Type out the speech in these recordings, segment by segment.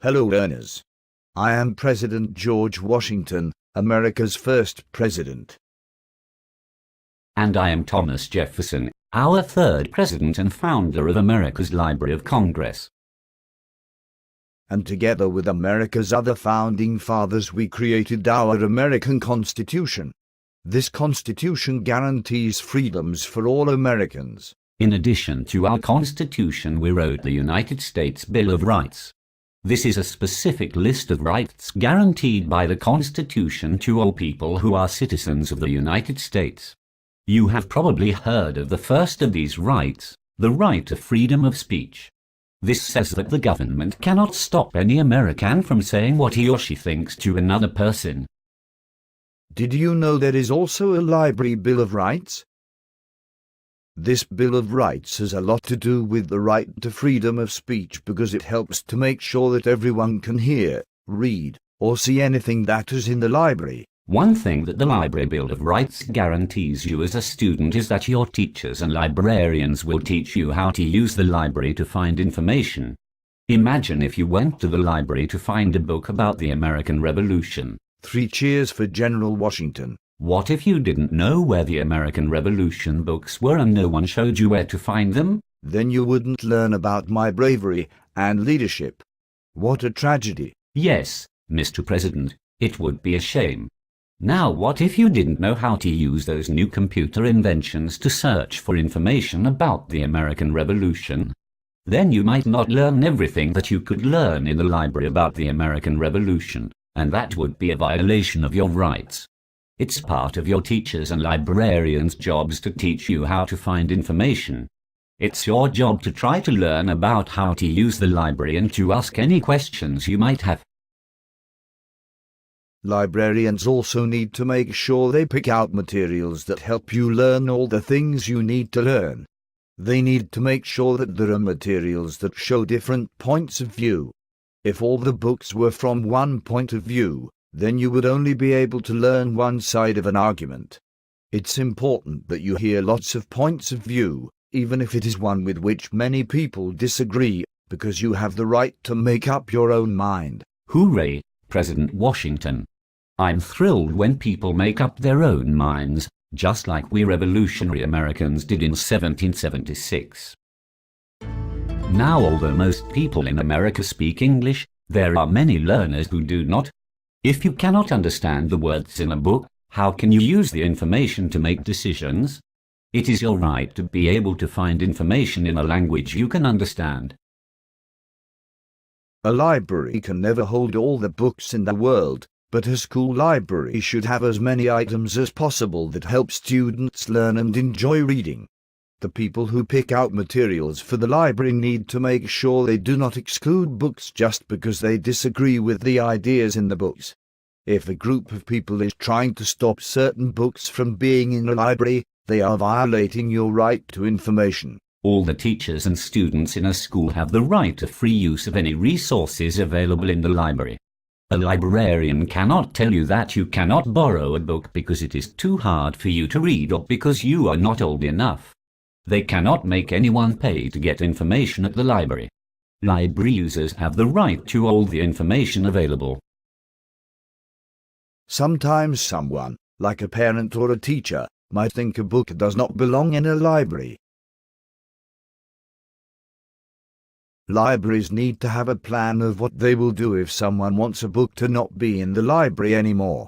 Hello learners. I am President George Washington, America's first president. And I am Thomas Jefferson, our third president and founder of America's Library of Congress. And together with America's other founding fathers we created our American Constitution. This Constitution guarantees freedoms for all Americans. In addition to our Constitution, we wrote the United States Bill of Rights. This is a specific list of rights guaranteed by the Constitution to all people who are citizens of the United States. You have probably heard of the first of these rights, the right to freedom of speech. This says that the government cannot stop any American from saying what he or she thinks to another person. Did you know there is also a Library Bill of Rights? This Bill of Rights has a lot to do with the right to freedom of speech because it helps to make sure that everyone can hear, read, or see anything that is in the library. One thing that the Library Bill of Rights guarantees you as a student is that your teachers and librarians will teach you how to use the library to find information. Imagine if you went to the library to find a book about the American Revolution. 3 cheers for General Washington. What if you didn't know where the American Revolution books were and no one showed you where to find them? Then you wouldn't learn about my bravery and leadership. What a tragedy. Yes, Mr. President, it would be a shame. Now what if you didn't know how to use those new computer inventions to search for information about the American Revolution? Then you might not learn everything that you could learn in the library about the American Revolution, and that would be a violation of your rights. It's part of your teachers' and librarians' jobs to teach you how to find information. It's your job to try to learn about how to use the library and to ask any questions you might have. Librarians also need to make sure they pick out materials that help you learn all the things you need to learn. They need to make sure that there are materials that show different points of view. If all the books were from one point of view, then you would only be able to learn one side of an argument. It's important that you hear lots of points of view, even if it is one with which many people disagree, because you have the right to make up your own mind. Hooray, President Washington! I'm thrilled when people make up their own minds, just like we revolutionary Americans did in 1776. Now, although most people in America speak English, there are many learners who do not. If you cannot understand the words in a book, how can you use the information to make decisions? It is your right to be able to find information in a language you can understand. A library can never hold all the books in the world, but a school library should have as many items as possible that help students learn and enjoy reading. The people who pick out materials for the library need to make sure they do not exclude books just because they disagree with the ideas in the books. If a group of people is trying to stop certain books from being in a library, they are violating your right to information. All the teachers and students in a school have the right to free use of any resources available in the library. A librarian cannot tell you that you cannot borrow a book because it is too hard for you to read or because you are not old enough. They cannot make anyone pay to get information at the library. Library users have the right to all the information available. Sometimes someone, like a parent or a teacher, might think a book does not belong in a library. Libraries need to have a plan of what they will do if someone wants a book to not be in the library anymore.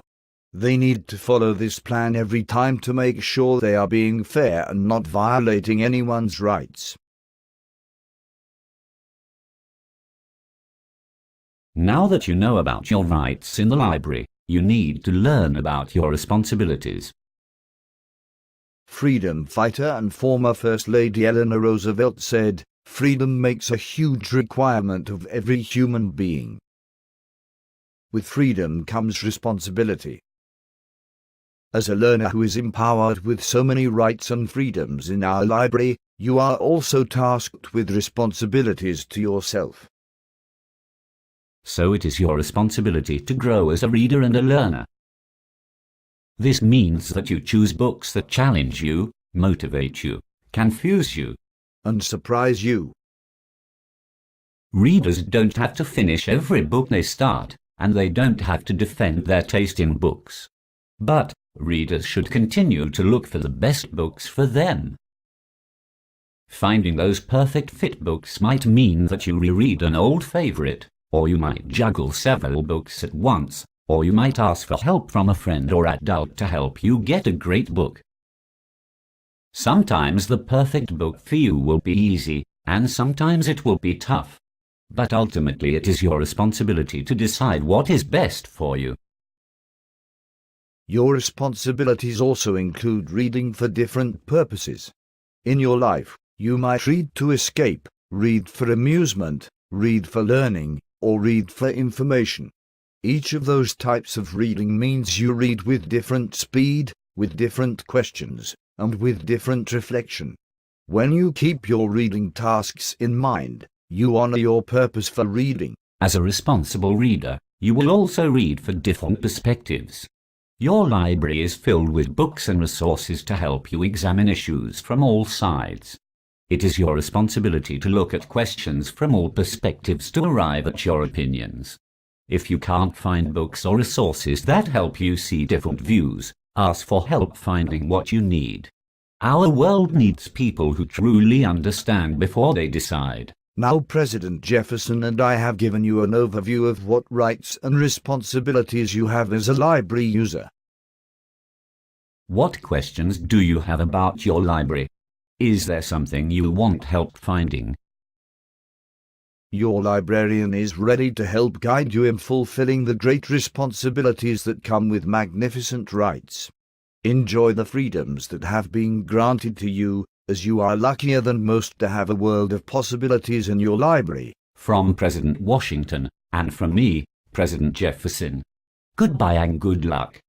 They need to follow this plan every time to make sure they are being fair and not violating anyone's rights. Now that you know about your rights in the library, you need to learn about your responsibilities. Freedom fighter and former First Lady Eleanor Roosevelt said, "Freedom makes a huge requirement of every human being." With freedom comes responsibility. As a learner who is empowered with so many rights and freedoms in our library, you are also tasked with responsibilities to yourself. So it is your responsibility to grow as a reader and a learner. This means that you choose books that challenge you, motivate you, confuse you, and surprise you. Readers don't have to finish every book they start, and they don't have to defend their taste in books. But readers should continue to look for the best books for them. Finding those perfect fit books might mean that you reread an old favorite, or you might juggle several books at once, or you might ask for help from a friend or adult to help you get a great book. Sometimes the perfect book for you will be easy, and sometimes it will be tough. But ultimately it is your responsibility to decide what is best for you. Your responsibilities also include reading for different purposes. In your life, you might read to escape, read for amusement, read for learning, or read for information. Each of those types of reading means you read with different speed, with different questions, and with different reflection. When you keep your reading tasks in mind, you honor your purpose for reading. As a responsible reader, you will also read for different perspectives. Your library is filled with books and resources to help you examine issues from all sides. It is your responsibility to look at questions from all perspectives to arrive at your opinions. If you can't find books or resources that help you see different views, ask for help finding what you need. Our world needs people who truly understand before they decide. Now President Jefferson and I have given you an overview of what rights and responsibilities you have as a library user. What questions do you have about your library? Is there something you want help finding? Your librarian is ready to help guide you in fulfilling the great responsibilities that come with magnificent rights. Enjoy the freedoms that have been granted to you, as you are luckier than most to have a world of possibilities in your library. From President Washington, and from me, President Jefferson. Goodbye and good luck.